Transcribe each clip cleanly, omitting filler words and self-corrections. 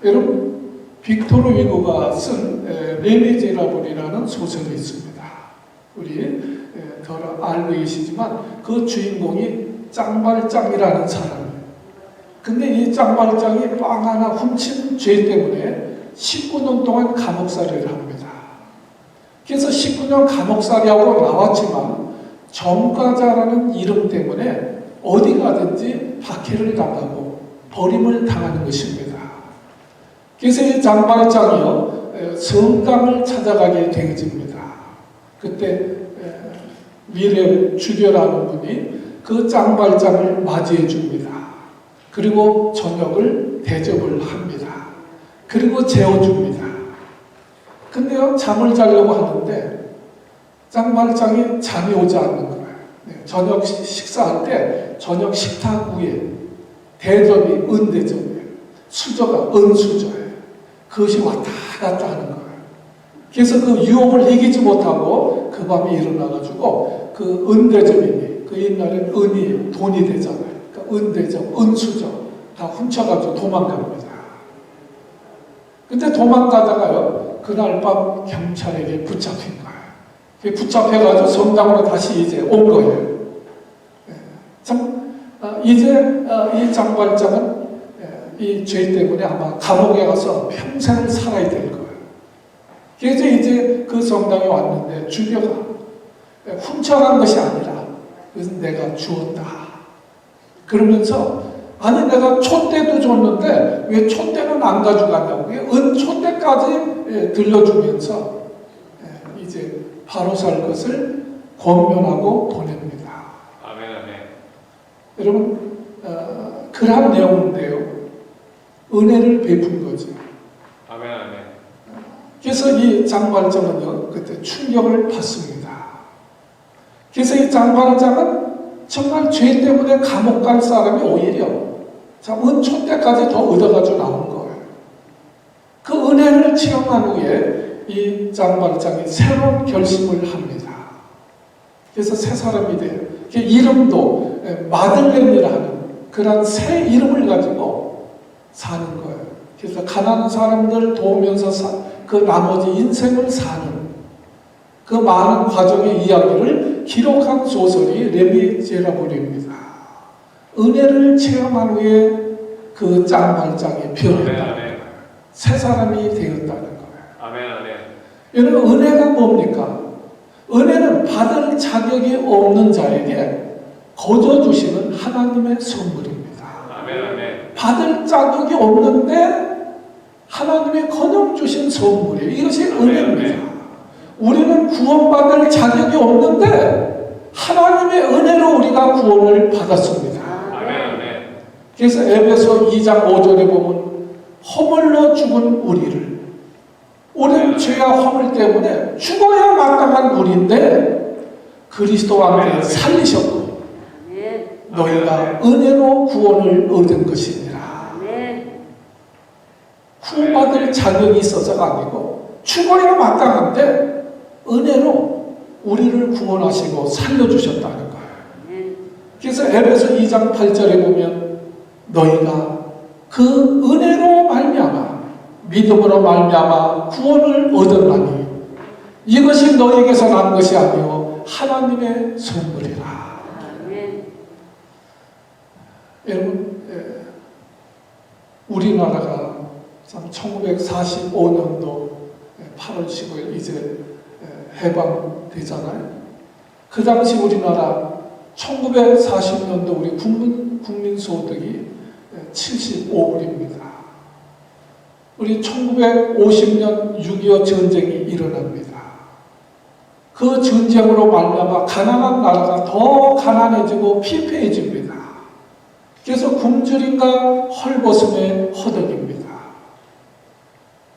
여러분, 빅토르 위고가 쓴 레미제라블이라는 소설이 있습니다. 우리 덜 알고 계시지만 그 주인공이 짱발짱이라는 사람이에요. 근데 이 짱발짱이 빵 하나 훔친 죄 때문에 19년 동안 감옥살이를 합니다. 그래서 19년 감옥살이하고 나왔지만 정과자라는 이름 때문에 어디 가든지 박해를 당하고 버림을 당하는 것입니다. 그래서 이 짱발짱이요, 성당을 찾아가게 되어집니다. 그때 미래 주교라는 분이 그 짱발짱을 맞이해 줍니다. 그리고 저녁을 대접을 합니다. 그리고 재워줍니다. 근데요, 잠을 자려고 하는데 짱발짱이 잠이 오지 않는 거예요. 저녁 식사할 때 저녁 식탁 위에 대접이 은대접이에요. 수저가 은수저예요. 그것이 왔다 갔다 하는 거예요. 그래서 그 유혹을 이기지 못하고 그 밤에 일어나가지고 그 은대접이니, 그 옛날엔 은이 돈이 되잖아요. 그러니까 은대접, 은수저 다 훔쳐가지고 도망갑니다. 근데 도망가다가요, 그날 밤 경찰에게 붙잡힌 거예요. 붙잡혀가지고 성당으로 다시 이제 온 거예요. 이제 이 짱발짱은 이 죄 때문에 아마 감옥에 가서 평생을 살아야 될 거예요. 그래서 이제 그 성당에 왔는데 주교가 훔쳐간 것이 아니라 그래서 내가 주었다. 그러면서 아니 내가 촛대도 줬는데 왜 촛대는 안 가져가냐고 은 촛대까지 들려주면서 이제 바로 살 것을 권면하고 보냅니다. 아멘, 아멘. 여러분 그러한 내용인데요. 은혜를 베푼 거죠. 아멘, 아멘. 그래서 이 짱발장은요, 그때 충격을 받습니다. 그래서 이 짱발장은 정말 죄 때문에 감옥 갈 사람이 오히려 은총대까지 더 얻어가지고 나온 거예요. 그 은혜를 체험한 후에 이 짱발장이 새로운 결심을 합니다. 그래서 새 사람이 돼요. 그 이름도 마들렌이라 하는 그런 새 이름을 가지고 사는 거예요. 그래서 가난한 사람들 도우면서 그 나머지 인생을 사는 그 많은 과정의 이야기를 기록한 소설이 레미제라블입니다. 은혜를 체험한 후에 그 짱발장이 변했다. 새 사람이 되었다는 거예요. 아멘, 아멘. 여러분 은혜가 뭡니까? 은혜는 받을 자격이 없는 자에게 거저 주시는 하나님의 선물입니다. 아멘, 아멘. 받을 자격이 없는데 하나님의 거저 주신 선물이에요. 이것이 은혜입니다. 우리는 구원받을 자격이 없는데 하나님의 은혜로 우리가 구원을 받았습니다. 아멘, 아멘. 그래서 에베소 2장 5절에 보면 허물로 죽은 우리는 죄와 허물 때문에 죽어야 마땅한 우리인데 그리스도와 함께 살리셨고 너희가 은혜로 구원을 얻은 것이니라. 구원받을 자격이 있어서가 아니고 죽어야 마땅한데 은혜로 우리를 구원하시고 살려주셨다는 거예요. 그래서 에베소 2장 8절에 보면 너희가 그 은혜로 말미암아 믿음으로 말미암아 구원을 얻었나니 이것이 너희에게서 난 것이 아니요 하나님의 선물이라. 여러분 우리나라가 참 1945년도 8월 15일 이제 해방되잖아요. 그 당시 우리나라 1940년도 우리 국민소득이 75불입니다. 우리 1950년 6.25 전쟁이 일어납니다. 그 전쟁으로 말미암아 가난한 나라가 더 가난해지고 피폐해집니다. 그래서 굶주림과 헐벗음에 허덕입니다.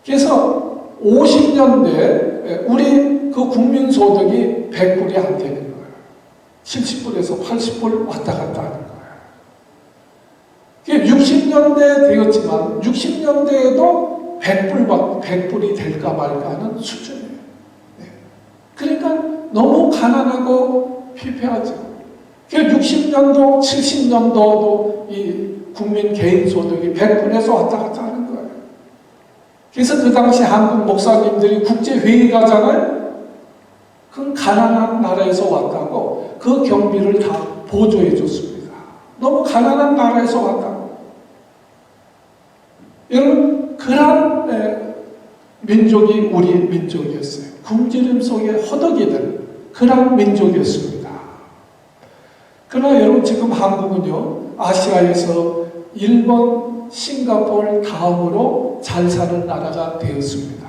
그래서 50년대에 우리 그 국민소득이 100불이 안 되는 거예요. 70불에서 80불 왔다 갔다 하는 거예요. 60년대 되었지만 60년대에도 100불이 될까 말까 하는 수준이에요. 그러니까 너무 가난하고 피폐하죠. 60년도, 70년도도 이 국민 개인 소득이 100불에서 왔다 갔다 하는 거예요. 그래서 그 당시 한국 목사님들이 국제회의 가잖아요. 그 가난한 나라에서 왔다고 그 경비를 다 보조해 줬습니다. 너무 가난한 나라에서 왔다고. 여러분, 그런 민족이 우리 민족이었어요. 굶주림 속에 허덕이던 그런 민족이었습니다. 그러나 여러분, 지금 한국은요, 아시아에서 일본, 싱가포르 다음으로 잘 사는 나라가 되었습니다.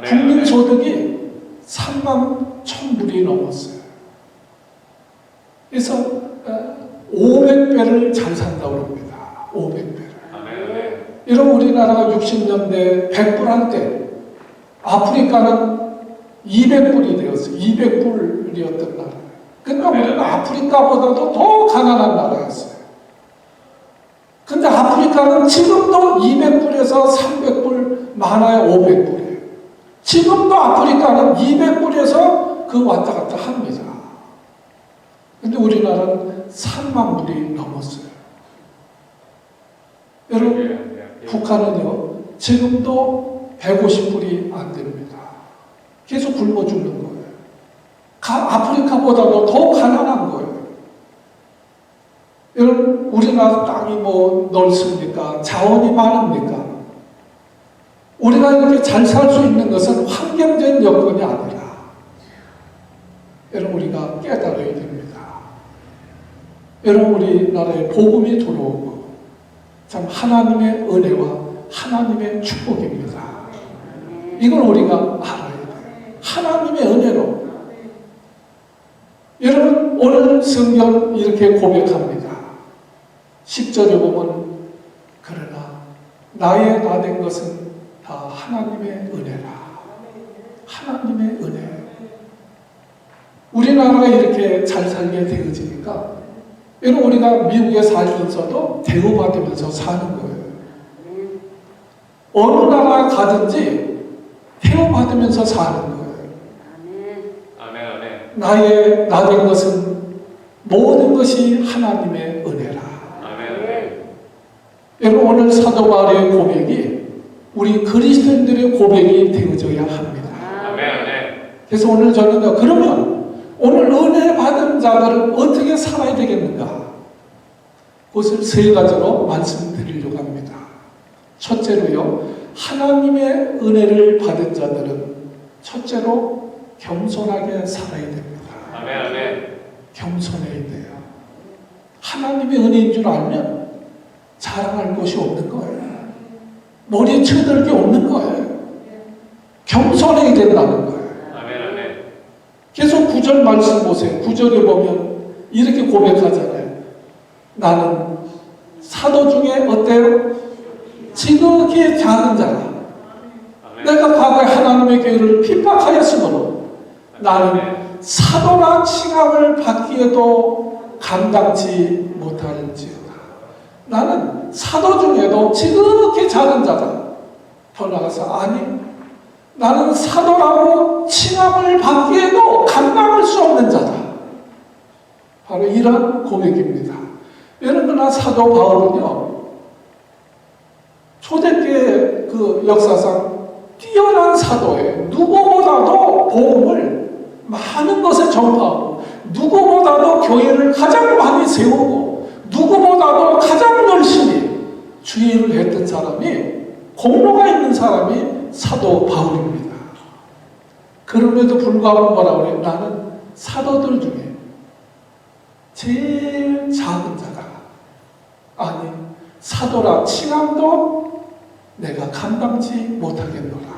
국민소득이 3만 1,000불이 넘었어요. 그래서 500배를 잘 산다고 합니다. 500배를. 여러분, 우리나라가 60년대 100불 할 때 아프리카는 200불이 되었어요. 200불이었던 나라. 그러니까 우리는 아프리카보다도 더 가난한 나라였어요. 근데 아프리카는 지금도 200불에서 300불, 많아야 500불이에요. 지금도 아프리카는 200불에서 그 왔다 갔다 합니다. 근데 우리나라는 3만 불이 넘었어요. 여러분, 북한은요, 지금도 150불이 안 됩니다. 계속 굶어 죽는 거예요. 아프리카보다도 더 가난한 거예요. 여러분, 우리나라 땅이 뭐 넓습니까? 자원이 많습니까? 우리가 이렇게 잘 살 수 있는 것은 환경적인 여건이 아니라, 여러분, 우리가 깨달아야 됩니다. 여러분, 우리나라에 복음이 들어오고 참 하나님의 은혜와 하나님의 축복입니다. 이걸 우리가 알아야 돼요. 하나님의 은혜로. 여러분, 오늘 성경 이렇게 고백합니다. 10절에 보면, 그러나 나의 나 된 것은 다 하나님의 은혜라. 하나님의 은혜. 우리나라가 이렇게 잘 살게 되어지니까, 여러분, 우리가 미국에 살면서도 대우받으면서 사는 거예요. 어느 나라 가든지 대우받으면서 사는 거예요. 나의 나 된 것은 모든 것이 하나님의 은혜라. 여러분, 오늘 사도 바울의 고백이 우리 그리스도인들의 고백이 되어져야 합니다. 그래서 오늘 저는 그러면 오늘 은혜 받은 자들은 어떻게 살아야 되겠는가? 그것을 세 가지로 말씀드리려고 합니다. 첫째로요, 하나님의 은혜를 받은 자들은 첫째로 겸손하게 살아야 됩니다. 겸손해야 돼요. 하나님의 은혜인 줄 알면 자랑할 것이 없는 거예요. 머리에 쳐들 게 없는 거예요. 겸손해야 된다는 거예요. 계속 9절 말씀 보세요. 9절에 보면 이렇게 고백하잖아요. 나는 사도 중에 어때요? 지극히 작은 자라. 내가 과거에 하나님의 교회를 핍박하였으므로 나는 사도나 칭함을 받기에도 감당치 못할지어다. 나는 사도 중에도 지극히 작은 자다. 더 나가서 아니, 나는 사도라고 칭함을 받기에도 감당할 수 없는 자다. 바로 이런 고백입니다. 그러나 사도 바울은요, 초대교회 그 역사상 뛰어난 사도예요. 누구보다도 복음을 많은 것을 전파하고, 누구보다도 교회를 가장 많이 세우고, 누구보다도 가장 열심히 주의를 했던 사람이, 공로가 있는 사람이 사도 바울입니다. 그럼에도 불구하고 뭐라고 그래요? 나는 사도들 중에 제일 작은 자다. 아니, 사도라 칭함도 내가 감당치 못하겠노라.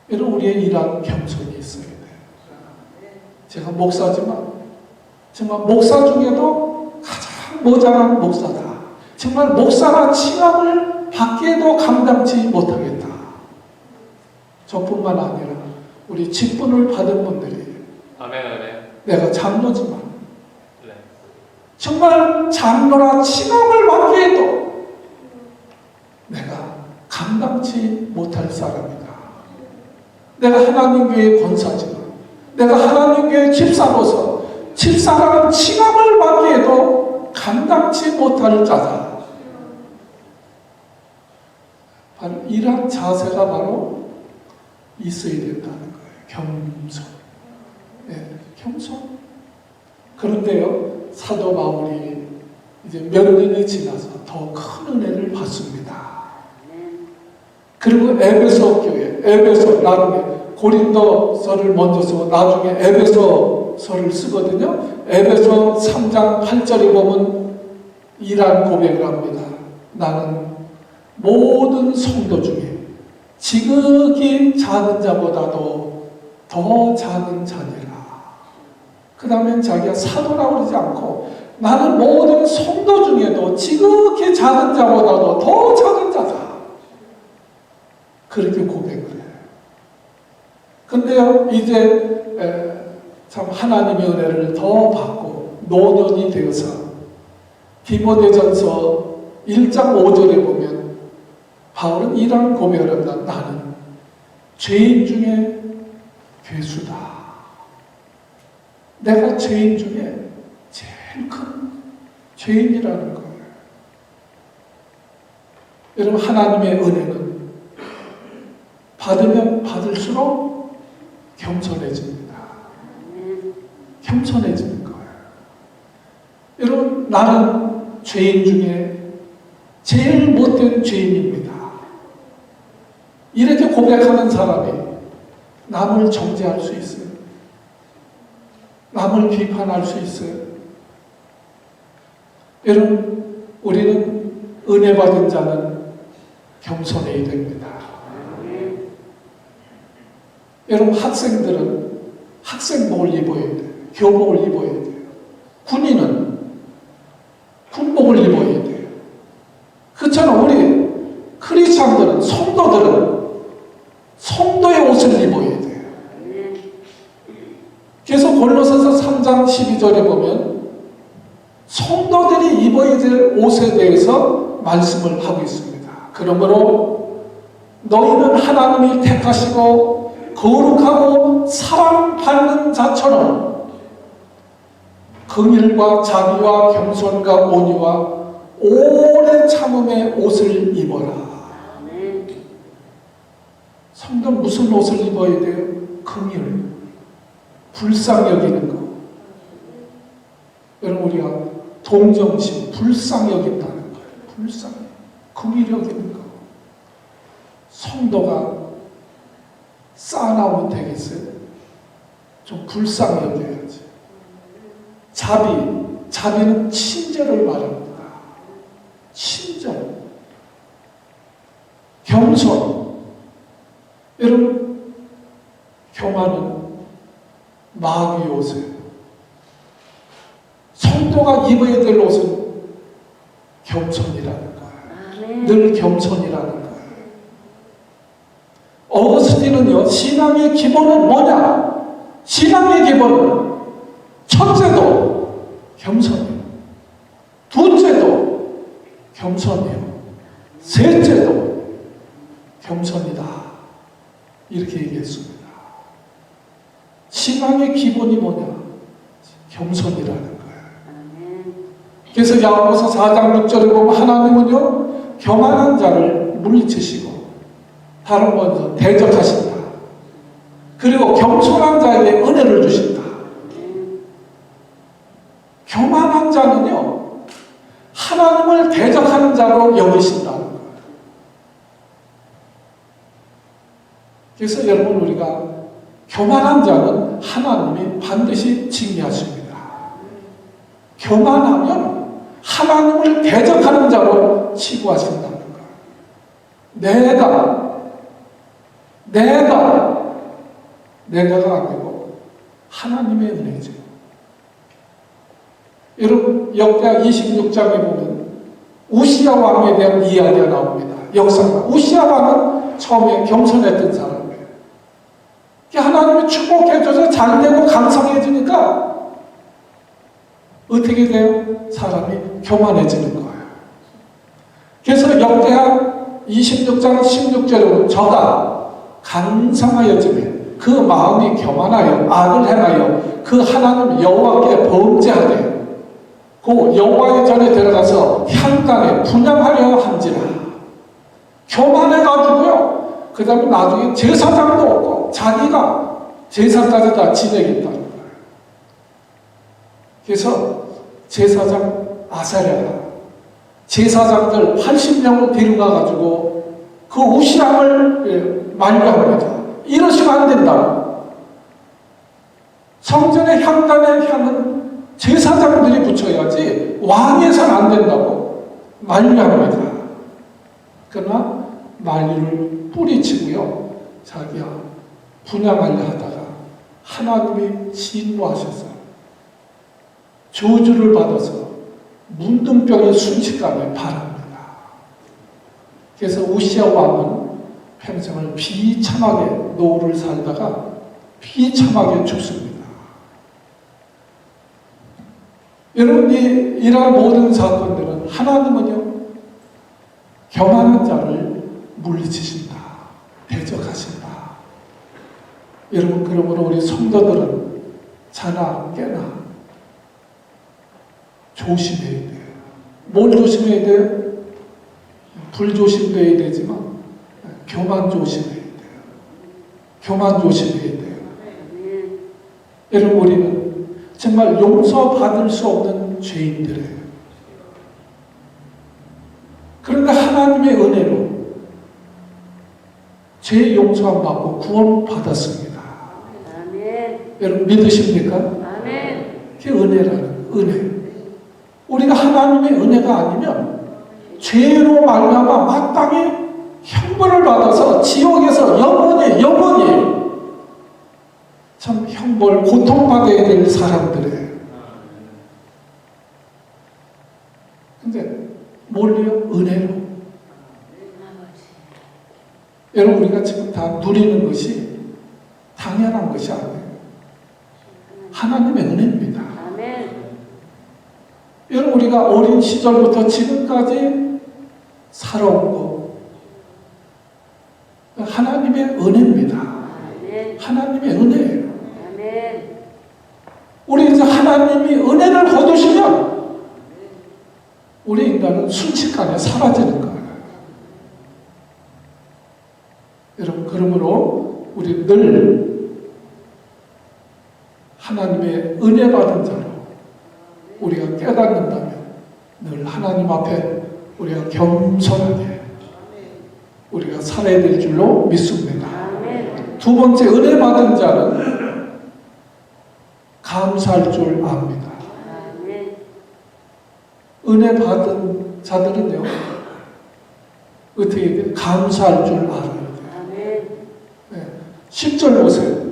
이런 우리의 이러한 겸손이 있어야 돼요. 제가 목사지만 정말 목사 중에도 가장 모자란 목사다. 정말 목사라 칭함을 받기에도 감당치 못하겠다. 저뿐만 아니라 우리 직분을 받은 분들이, 내가 장로지만 정말 장로라 칭함을 받기에도 내가 감당치 못할 사람이다. 내가 하나님 교회의 권사지만, 내가 하나님 교회의 집사로서 집사라는 칭함을 받기에도 감당치 못할 자다. 이러한 자세가 바로 있어야 된다는 거예요. 겸손. 네, 겸손. 그런데요, 사도 바울이 이제 몇 년이 지나서 더 큰 은혜를 받습니다. 그리고 에베소 교회, 에베소, 나중에 고린도서를 먼저 쓰고 나중에 에베소서를 쓰거든요. 에베소 3장 8절에 보면 이러한 고백을 합니다. 나는 모든 성도 중에 지극히 작은 자보다도 더 작은 자니라. 그 다음엔 자기가 사도라고 그러지 않고 나는 모든 성도 중에도 지극히 작은 자보다도 더 작은 자다. 그렇게 고백을 해요. 근데요, 이제 참 하나님의 은혜를 더 받고 노년이 되어서 디모데전서 1장 5절에 보면 바울은 이런 고백을 합니다. 나는 죄인 중에 괴수다. 내가 죄인 중에 제일 큰 죄인이라는 거예요. 여러분, 하나님의 은혜는 받으면 받을수록 겸손해집니다. 겸손해지는 거예요. 여러분, 나는 죄인 중에 제일 못된 죄인입니다. 이렇게 고백하는 사람이 남을 정죄할 수 있어요. 남을 비판할 수 있어요. 여러분, 우리는 은혜 받은 자는 겸손해야 됩니다. 여러분, 학생들은 학생복을 입어야 돼요. 교복을 입어야 돼요. 군인은 군복을 입어야 돼요. 그렇잖아. 우리 크리스찬들은, 성도들은 성도의 옷을 입어야 돼요. 그래서 골로새서 3장 12절에 보면 성도들이 입어야 될 옷에 대해서 말씀을 하고 있습니다. 그러므로 너희는 하나님이 택하시고 거룩하고 사랑받는 자처럼 긍휼과 자비와 겸손과 온유와 오래 참음의 옷을 입어라. 성도 무슨 옷을 입어야 돼요? 긍휼, 불쌍히 여기는 거. 여러분, 우리가 동정심, 불쌍히 여긴다는 거예요. 불쌍히, 긍휼히 여기는 거. 성도가 쌓아나오면 되겠어요? 좀 불쌍히 여겨야지. 자비는 친절을 말합니다. 친절. 겸손. 여러분, 교만은 마귀의 옷이에요. 성도가 입어야 될 옷은 겸손이라는 거예요. 늘 겸손이라는 거예요. 어거스틴은요, 신앙의 기본은 뭐냐? 신앙의 기본은 첫째도 겸손이에요. 둘째도 겸손이에요. 셋째도 겸손이다. 이렇게 얘기했습니다. 신앙의 기본이 뭐냐? 겸손이라는 거예요. 그래서 야고보서 4장 6절에 보면 하나님은요, 교만한 자를 물리치시고 다른 먼저 대적하신다. 그리고 겸손한 자에게 은혜를 주신다. 교만한 자는요, 하나님을 대적하는 자로 여기신다는 거예요. 그래서 여러분, 우리가 교만한 자는 하나님이 반드시 징계하십니다. 교만하면 하나님을 대적하는 자로 취급하신다는 거예요. 내가가 아니고 하나님의 은혜죠. 여러분, 역대하 26장에 보면 우시야 왕에 대한 이야기가 나옵니다. 역사가. 우시야 왕은 처음에 겸손했던 사람이에요. 하나님이 축복해줘서 잘되고 강성해지니까 어떻게 돼요? 사람이 교만해지는 거예요. 그래서 역대하 26장 16절에 보면 저가 강성하여지매 그 마음이 교만하여 악을 행하여 그 하나님 여호와께 범죄하되 그 여호와의 전에 들어가서 향단에 분향하려 한지라. 교만해가지고 그 다음에 나중에 제사장도 없고 자기가 제사까지 다 지내겠다는 거예요. 그래서 제사장 아사랴가 제사장들 80명을 데려가가지고 그 우시함을 만류합니다. 이러시면 안 된다고. 성전의 향단의 향은 제사장들이 붙여야지 왕에서는 안 된다고 만류합니다. 그러나 만류를 뿌리치고요. 자기야 분양하려 하다가 하나님이 진노하셔서 저주를 받아서 문둥병이 순식간에 발합니다. 그래서 우시아 왕은 평생을 비참하게 노후를 살다가 비참하게 죽습니다. 여러분이 이러한 모든 사건들은 하나님은요 교만한 자를 물리치신다, 대적하신다. 여러분 그러므로 우리 성도들은 자나 깨나 조심해야 돼요. 뭘 조심해야 돼요? 불조심해야 되지만 교만 조심해야 돼요. 교만 조심해야 돼요. 여러분 우리는 정말 용서받을 수 없는 죄인들이에요. 그런데 하나님의 은혜로 죄 용서함 받고 구원 받았습니다. 여러분 믿으십니까? 그게 은혜라는 은혜. 우리가 하나님의 은혜가 아니면 죄로 말미암아 마땅히 형벌을 받아서 지옥에서 영원히 참 형벌 고통받아야 될 사람들이에요. 근데 뭘요? 은혜로. 여러분 우리가 지금 다 누리는 것이 당연한 것이 아니에요. 하나님의 은혜입니다. 여러분 우리가 어린 시절부터 지금까지 살아온 거 하나님의 은혜입니다. 하나님의 은혜예요. 우리 이제 하나님이 은혜를 거두시면 우리 인간은 순식간에 사라지는 거예요. 여러분 그러므로 우리 늘 하나님의 은혜 받은 자로 우리가 깨닫는다면 늘 하나님 앞에 우리가 겸손하게 우리가 살아야 될 줄로 믿습니다. 두 번째 은혜 받은 자는 감사할 줄 압니다. 은혜 받은 자들은요 어떻게 돼요? 감사할 줄 알아요. 10절 보세요.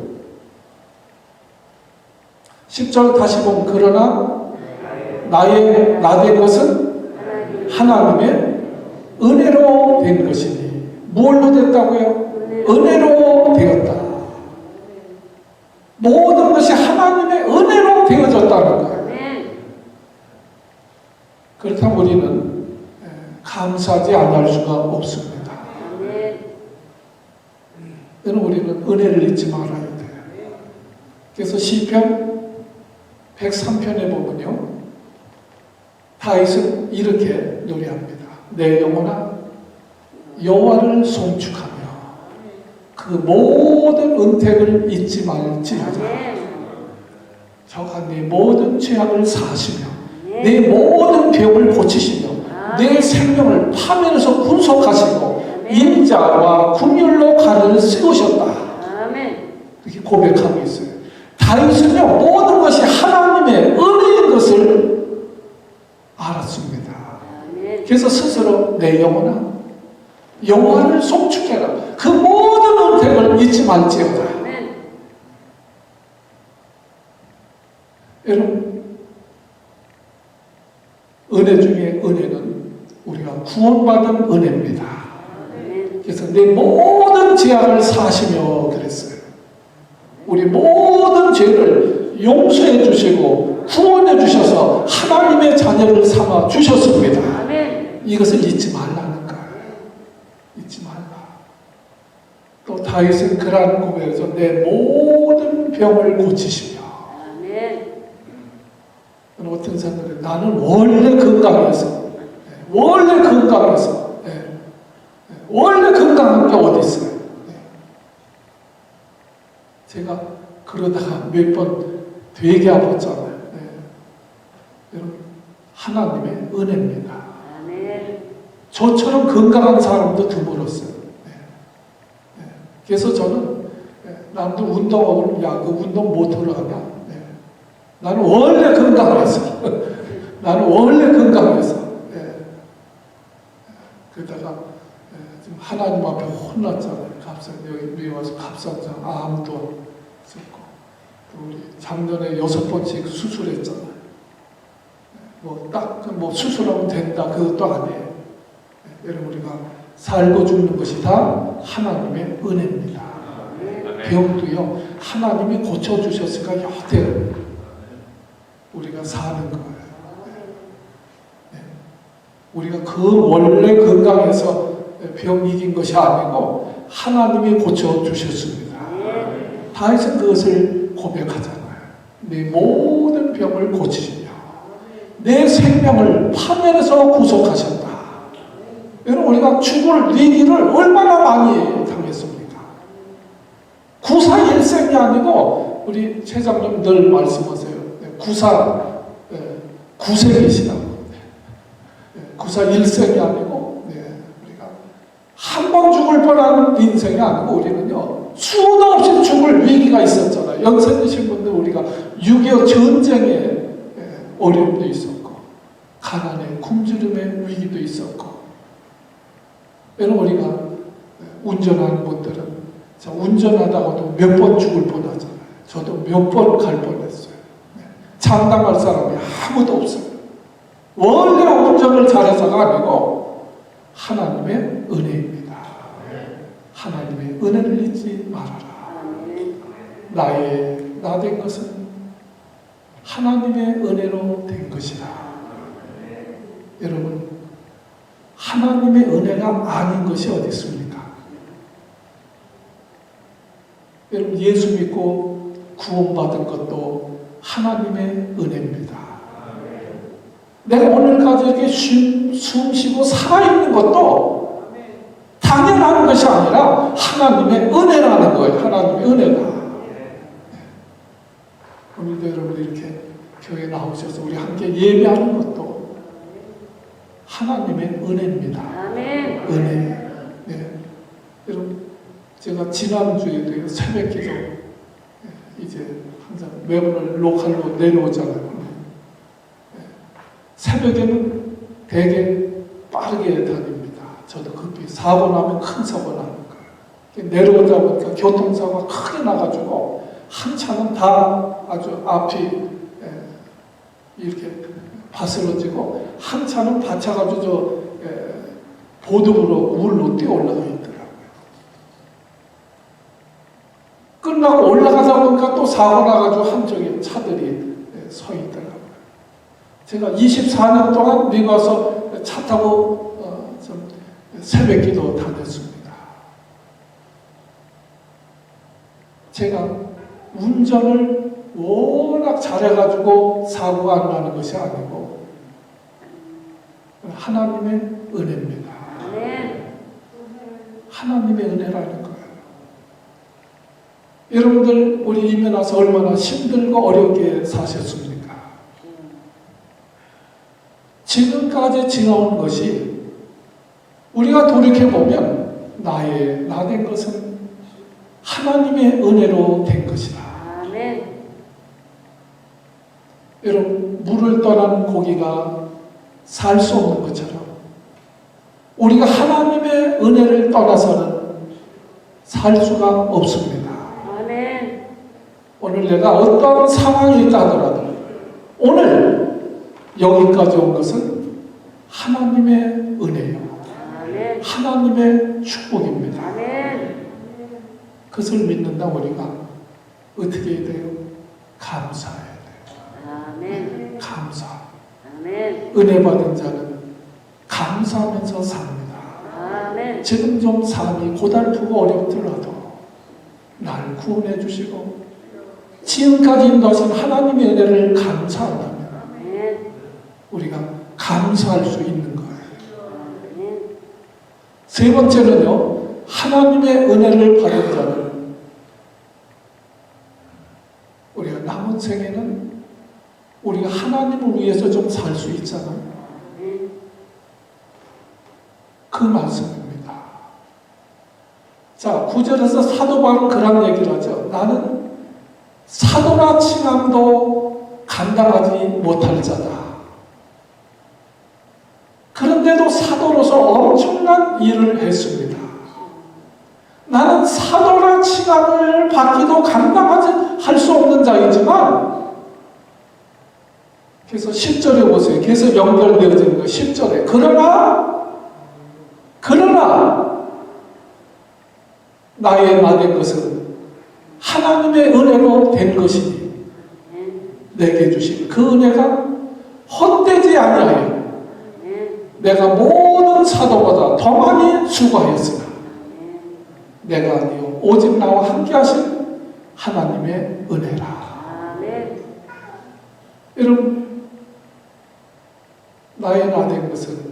10절 다시 보면 그러나 나된 것은 하나님의 은혜로 된 것이니 뭘로 됐다고요? 은혜로 되었다. 모든 것이 하나님의 은혜로 되어졌다는 거예요. 그렇다면 우리는 감사하지 않을 수가 없습니다. 여러분 우리는 은혜를 잊지 말아야 돼요. 그래서 시편 103편에 보면요 다윗은 이렇게 노래합니다. 내 영혼아 여호와를 송축하며 그 모든 은택을 잊지 말지어다. 저가 내 모든 죄악을 사하시며 내 모든 병을 고치시며 내 생명을 파멸에서 군속하시고 인자와 긍휼로 가를 세우셨다. 이렇게 고백하고 있어요. 다윗은요 모든 것이 하나님의 은혜인 것을 알았습니다. 그래서 스스로 내 영혼아 여호와를 송축해라. 그 모든 은택을 잊지 말지어다. 여러분 은혜 중에 은혜는 우리가 구원받은 은혜입니다. 그래서 내 모든 죄악을 사하시며 그랬어요. 우리 모든 죄를 용서해 주시고 구원해 주셔서 하나님의 자녀를 삼아 주셨습니다. 이것을 잊지 말라는 거예요. 잊지 말라. 또 다윗은 그러한 고백에서 내 모든 병을 고치시며 어떤 사람들은 나는 원래 건강해서 원래 건강한 게 어디 있어요? 제가 그러다가 몇 번 되게 아팠잖아요. 여러분, 하나님의 은혜입니다. 아멘. 저처럼 건강한 사람도 드물었어요. 그래서 저는 남들 운동하고 야, 그 운동 못 들어가냐? 나는 원래 건강했어. 나는 원래 건강했어. 그러다가 지금 하나님 앞에 혼났잖아요. 여기 와서 갑상장 암도 있었고, 또 우리 작년에 6번씩 수술했잖아요. 뭐 수술하면 된다 그것도 아니에요. 여러분, 우리가 살고 죽는 것이 다 하나님의 은혜입니다. 병도요 하나님이 고쳐주셨으니까 여태 우리가 사는 거예요. 우리가 그 원래 건강해서 병 이긴 것이 아니고 하나님이 고쳐주셨습니다. 다윗은 그것을 고백하잖아요. 내 모든 병을 고치시며 내 생명을 파멸에서 구속하셨다. 여러분, 우리가 죽을 위기를 얼마나 많이 당했습니까? 구사일생이 아니고 우리 최장님 늘 말씀하세요. 구세기시라고. 구사일생이 아니고 우리가 한 번 죽을 뻔한 인생이 아니고 우리는요 수도 없이 죽을 위기가 있었잖아요. 연세드신 분들 우리가 6.25 전쟁에 어려움도 있었고 가난의 굶주림의 위기도 있었고, 여러분, 우리가 운전하는 분들은 운전하다가도 몇 번 죽을 뻔하잖아요. 저도 몇 번 갈 뻔했어요. 장담할 사람이 아무도 없어요. 원래 운전을 잘해서가 아니고 하나님의 은혜입니다. 하나님의 은혜를 잊지 말아라. 나 된 것은 하나님의 은혜로 된 것이다. 여러분, 하나님의 은혜가 아닌 것이 어디 있습니까? 여러분, 예수 믿고 구원받은 것도 하나님의 은혜입니다. 내가 오늘까지 이렇게 숨 쉬고 살아있는 것도 당연한 것이 아니라 하나님의 은혜라는 거예요. 하나님의 은혜다. 오늘도 여러분 이렇게 교회에 나오셔서 우리 함께 예배하는 것도 하나님의 은혜입니다. 아멘. 은혜. 여러분, 제가 지난주에도 새벽 기도 이제 항상 매번 로컬로 내려오잖아요. 새벽에는 되게 빠르게 다닙니다. 저도 급히 사고 나면 큰 사고 나는 거예요. 내려오다 보니까 교통사고가 크게 나가지고 한 차는 다 아주 앞이 이렇게 바스러지고 한 차는 다쳐가지고 보도부로 물로 뛰어 올라가 있더라고요. 끝나고 올라가다 보니까 또 사고 나가지고 한쪽에 차들이 서 있더라고요. 제가 24년 동안 미국 와서 차 타고 좀 새벽 기도 다녔습니다. 제가 운전을 워낙 잘해가지고 사고가 안 나는 것이 아니고 하나님의 은혜입니다. 하나님의 은혜라는 거예요. 여러분들, 우리 이민 와서 얼마나 힘들고 어렵게 사셨습니까? 지금까지 지나온 것이 우리가 돌이켜보면 나 된 것은 하나님의 은혜로 된 것이다. 아멘. 여러분, 물을 떠난 고기가 살 수 없는 것처럼 우리가 하나님의 은혜를 떠나서는 살 수가 없습니다. 아멘. 오늘 내가 어떤 상황이 있다 하더라도 오늘 여기까지 온 것은 하나님의 은혜요. 아멘. 하나님의 축복입니다. 아멘. 그것을 믿는다 우리가 어떻게 해야 돼요? 감사해야 돼요. 아멘. 감사. 아멘. 은혜 받은 자는 감사하면서 삽니다. 아멘. 지금 좀 삶이 고달프고 어렵더라도 날 구원해 주시고 지금까지 인도하신 하나님의 은혜를 감사한다면 아멘. 우리가 감사할 수 있는 거예요. 아멘. 세 번째는요, 하나님의 은혜를 받은 자는 생에는 우리가 하나님을 위해서 좀 살 수 있잖아요. 아멘. 그 말씀입니다. 자, 9절에서 사도 바울은 그런 얘기를 하죠. 나는 사도나 칭함도 감당하지 못할 자다. 그런데도 사도로서 엄청난 일을 했습니다. 나는 사도나 칭함을 받기도 감당하지 할 수 없는 자이지만, 그래서 10절에 보세요. 계속 연결되어지는 거 10절에. 그러나 나의 나된 것은 하나님의 은혜로 된 것이니 내게 주신 그 은혜가 헛되지 아니하여 아멘. 내가 모든 사도보다 더 많이 수고하였으나 내가 아니요 오직 나와 함께 하신 하나님의 은혜라. 아멘. 여러분, 나의 나 된 것은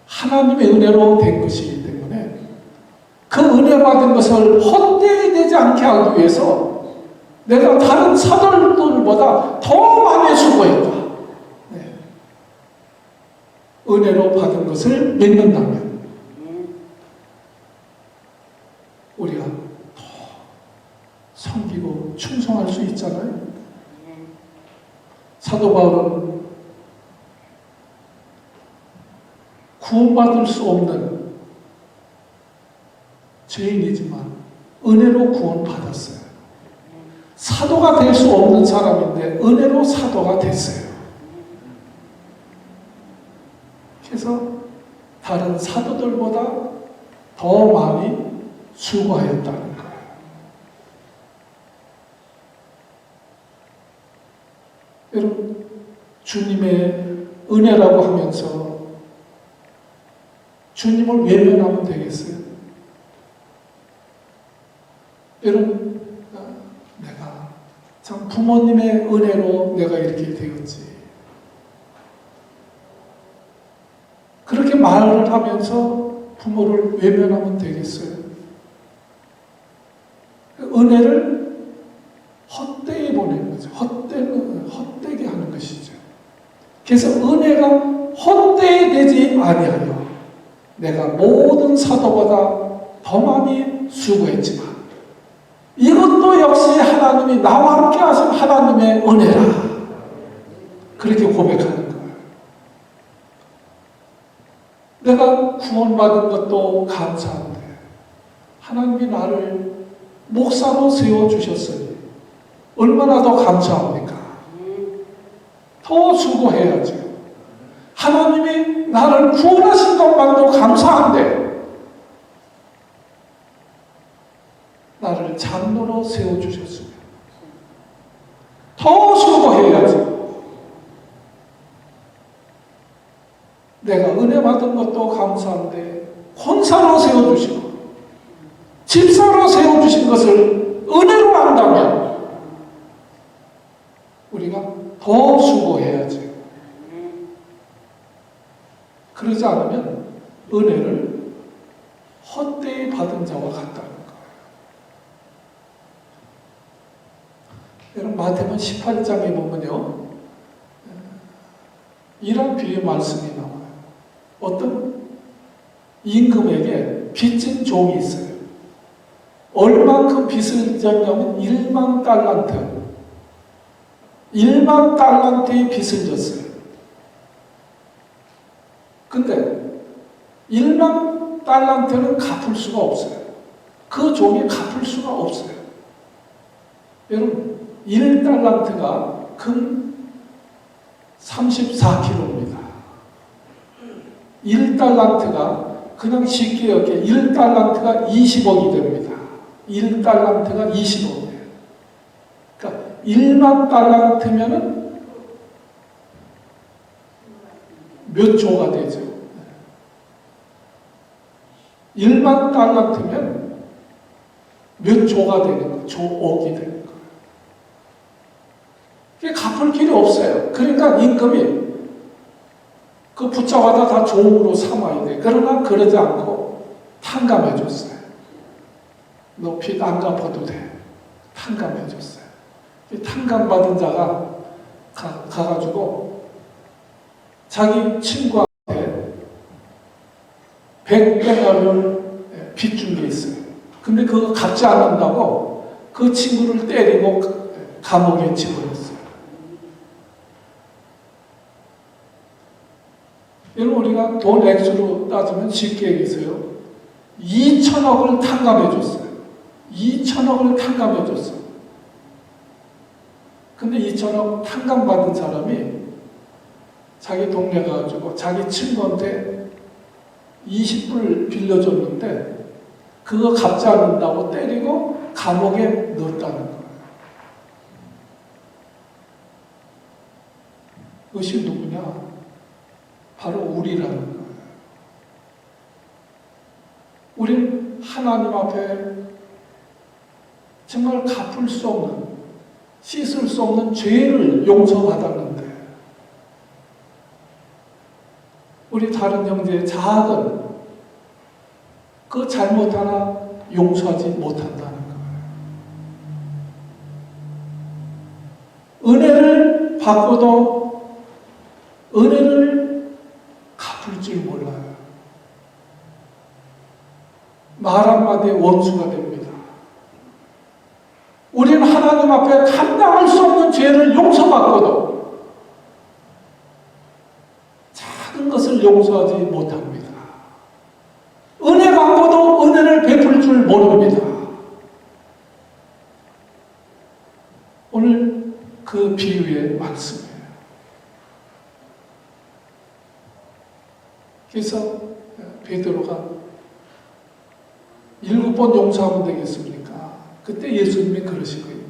하나님의 은혜로 된 것이기 때문에 그 은혜 받은 것을 헛되이 되지 않게 하기 위해서 내가 다른 사도들보다 더 많이 수고했다. 네. 은혜로 받은 것을 믿는다면 우리가 더 섬기고 충성할 수 있잖아요. 사도 바울은 구원받을 수 없는 죄인이지만 은혜로 구원받았어요. 사도가 될 수 없는 사람인데 은혜로 사도가 됐어요. 그래서 다른 사도들보다 더 많이 수고하였다는 거예요. 여러분, 주님의 은혜라고 하면서 주님을 외면하면 되겠어요? 여러분, 내가 참 부모님의 은혜로 내가 이렇게 되었지. 그렇게 말을 하면서 부모를 외면하면 되겠어요? 은혜를 헛되이 보내는 거죠. 헛되게 하는 것이죠. 그래서 은혜가 헛되이 되지 아니하여 내가 모든 사도보다 더 많이 수고했지만 이것도 역시 하나님이 나와 함께 하신 하나님의 은혜라. 그렇게 고백하는 거예요. 내가 구원받은 것도 감사한데 하나님이 나를 목사로 세워주셨으니 얼마나 더 감사합니까? 더 수고해야죠. 하나님이 나를 구원하신 것만도 감사한데 나를 장로로 세워주셨으면 더 수고해야죠. 내가 은혜 받은 것도 감사한데 권사로 세워주시고 집사로 세워주신 것을 은혜로 한다면 우리가 더 수고해야죠. 그러지 않으면 은혜를 헛되이 받은 자와 같다는 거예요. 여러분, 마태복음 18장에 보면요, 이런 비유 말씀이 나와요. 어떤 임금에게 빚진 종이 있어요. 얼만큼 빚을 졌냐면 1만 달란트. 1만 달란트의 빚을 졌어요. 근데 1만 달란트는 갚을 수가 없어요. 그 종이 갚을 수가 없어요. 여러분, 1달란트가 금 34kg입니다. 1달란트가 그냥 쉽게 이렇게 1달란트가 20억이 됩니다. 1달란트가 20억이에요. 그러니까 1만 달란트면은 몇 조가 되죠? 1만 달란트면 몇 조가 되는 거예요? 조억이 되는 거예요. 그게 갚을 길이 없어요. 그러니까 임금이 그 붙잡아다 다 종으로 삼아야 돼. 그러나 그러지 않고 탕감해 줬어요. 너 빚 안 갚아도 돼. 탕감해 줬어요. 이 탕감받은 자가 가가지고 자기 친구한테 100데나리온을 빚준 게 있어요. 근데 그거 갚지 않는다고 그 친구를 때리고 감옥에 집어넣었어요. 여러분, 우리가 돈 액수로 따지면 쉽게 얘기해서요, 2천억을 탕감해 줬어요. 2천억을 탕감해 줬어요. 근데 2천억 탕감받은 사람이 자기 동네 가가지고 자기 친구한테 20불 빌려줬는데 그거 갚지 않는다고 때리고 감옥에 넣었다는 거예요. 그것이 누구냐? 바로 우리라는 거예요. 우리는 하나님 앞에 정말 갚을 수 없는, 씻을 수 없는 죄를 용서받았는데 우리 다른 형제의 작은 그 잘못 하나 용서하지 못한다는 거예요. 은혜를 받고도 은혜를 갚을 줄 몰라요. 말 한마디에 원수가 됩니다. 우리는 하나님 앞에 감당할 수 없는 죄를 용서받고도 작은 것을 용서하지 못합니다. 은혜 받고도 은혜를 베풀 줄 모릅니다. 오늘 그 비유의 말씀이에요. 그래서 베드로가 7번 용서하면 되겠습니까? 그때 예수님이 그러신 거예요.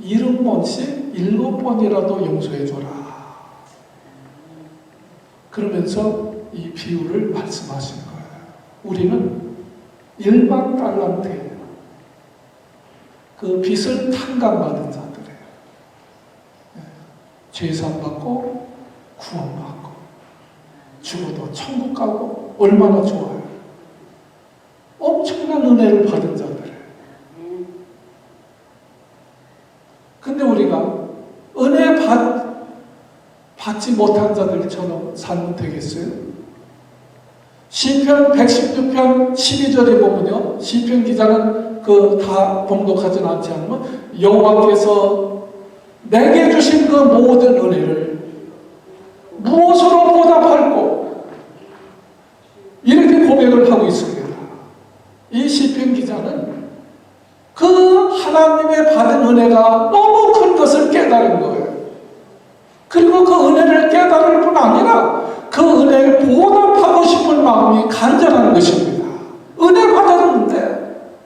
70번씩 7번이라도 용서해줘라. 그러면서 이 비유를 말씀하신 거예요. 우리는 일반 달란트예요. 그 빚을 탕감받은 자들이에요. 죄산받고 구원받고 죽어도 천국 가고 얼마나 좋아요. 엄청난 은혜를 받은 자들이에요. 근데 우리가 은혜 받지 못한 자들처럼 살면 되겠어요? 시편 116편 12절에 보면요, 시편 기자는 다 봉독하진 않지 않으면 여호와께서 내게 주신 그 모든 은혜를 무엇으로 보답할꼬? 이렇게 고백을 하고 있습니다. 이 시편 기자는 그 하나님의 받은 은혜가 너무 큰 것을 깨달은 거예요. 그리고 그 은혜를 깨달을 뿐 아니라 그 은혜를 보답하고 싶은 마음이 간절한 것입니다. 은혜 받았는데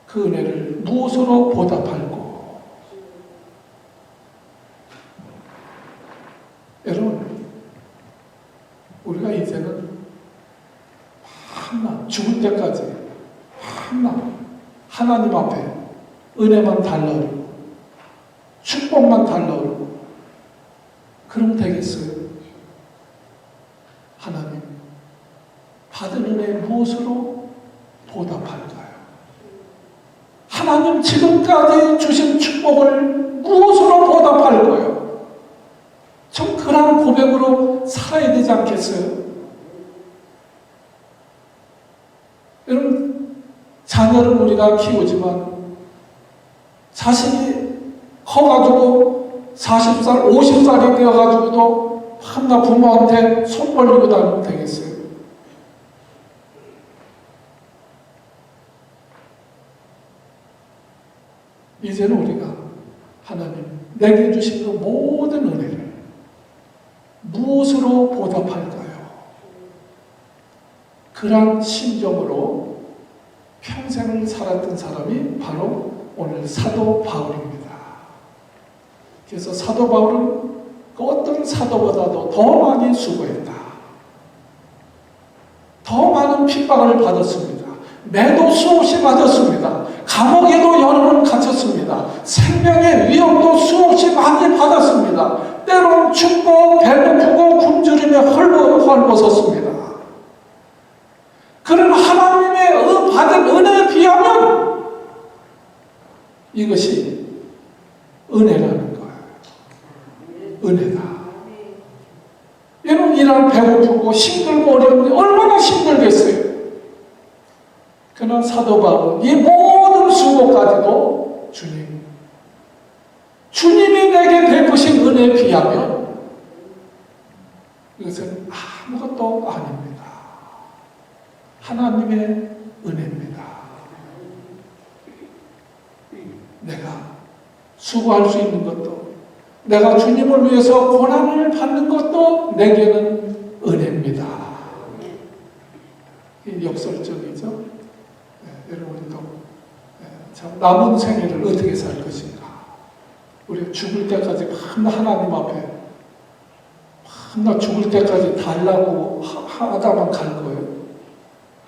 그 은혜를 무엇으로 보답할꼬? 여러분, 우리가 이제는 하나 죽을 때까지 하나님 앞에 은혜만 달라오고 축복만 달라오고 그러면 되겠어요? 하나님, 받은 은혜 무엇으로 보답할까요? 하나님 지금까지 주신 축복을 무엇으로 보답할 거예요? 좀 그런 고백으로 살아야 되지 않겠어요? 여러분, 자녀를 우리가 키우지만 자식이 커가지고 40살, 50살이 되어가지고도 한나 부모한테 손 벌리고 다니면 되겠어요? 이제는 우리가 하나님 내게 주신 그 모든 은혜를 무엇으로 보답할까요? 그런 심정으로 평생을 살았던 사람이 바로 오늘 사도 바울입니다. 그래서 사도 바울은 그 어떤 사도보다도 더 많이 수고했다. 더 많은 핍박을 받았습니다. 매도 수없이 맞았습니다. 감옥에도 여러 번 갇혔습니다. 생명의 위협도 수없이 많이 받았습니다. 때론 춥고 배고프고 굶주리며 헐벗었습니다. 그런 하나님의 받은 은혜에 비하면 이것이 은혜라는 거예요. 은혜다. 여러분 일할 배고프고 힘들고 어려운데 얼마나 힘들겠어요. 그러나 사도 바울은 이 모든 수고까지도 주님이 내게 베푸신 은혜에 비하면 이것은 아무것도 아닙니다. 하나님의 은혜입니다. 내가 수고할 수 있는 것도, 내가 주님을 위해서 고난을 받는 것도 내게는 은혜입니다. 역설적이죠. 여러분 우리도 참 남은 생애를 어떻게 살 것인가. 우리가 죽을 때까지 맨날 하나님 앞에 맨날 죽을 때까지 달라고 하다만 갈 거예요.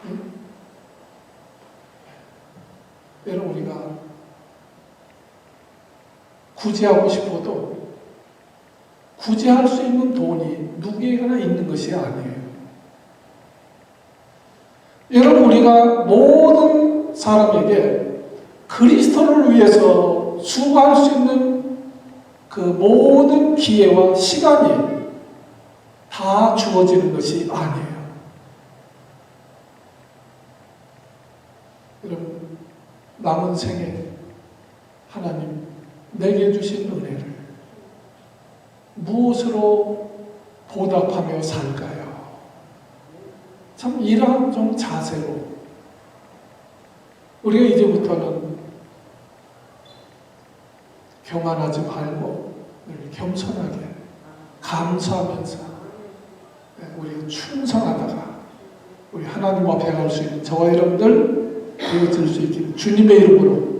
응? 여러분 우리가 구제하고 싶어도 구제할 수 있는 돈이 누구에게나 있는 것이 아니에요. 여러분 우리가 모든 사람에게 그리스도를 위해서 수고할 수 있는 그 모든 기회와 시간이 다 주어지는 것이 아니에요. 여러분 남은 생에 하나님 내게 주신 은혜를 무엇으로 보답하며 살까요? 참 이러한 좀 자세로 우리가 이제부터는 교만하지 말고 늘 겸손하게 감사하면서 우리가 충성하다가 우리 하나님 앞에 갈 수 있는 저와 여러분들 되어질 수 있기를 주님의 이름으로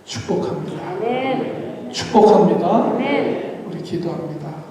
축복합니다. 아멘. 축복합니다. 아멘. 우리 기도합니다.